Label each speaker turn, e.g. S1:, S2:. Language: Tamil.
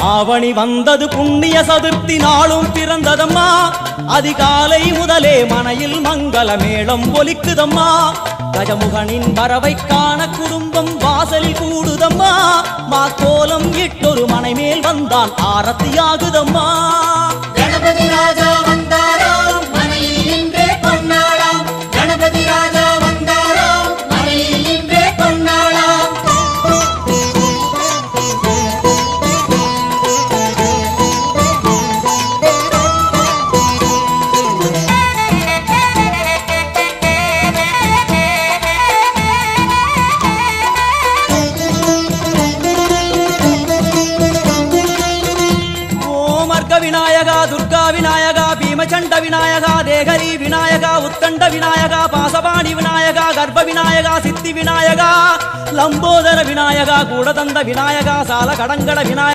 S1: ஆவணி வந்தது புண்ணிய சதுர்த்தி நாளும் பிறந்ததம்மா அதிகாலை முதலே மனையில் மங்கள மேளம் ஒலிக்குதம்மா கஜமுகனின் வரவை காண குடும்பம் வாசலில் கூடுதம்மா மாக்கோலம் இட்டொரு மனை மேல் வந்தான் ஆரத்தியாகுதம்மா
S2: கணபதி ராஜா வந்தாராம் மனையில் இன்றே பொன்னாளாம் கணபதி ராஜா வந்தாராம் மனையில் இன்றே பொன்னாளாம்
S1: விநாயகா துர்கா விநாயகா பீமச்சண்ட விநாயகா தேகரி விநாயகா உத்கண்ட விநாயகா பாசபாணி விநாயகா கர்ப்ப விநாயகா சித்தி விநாயகா லம்போதர விநாயகா கூடதந்த விநாயகா சால கடங்கட விநாயகா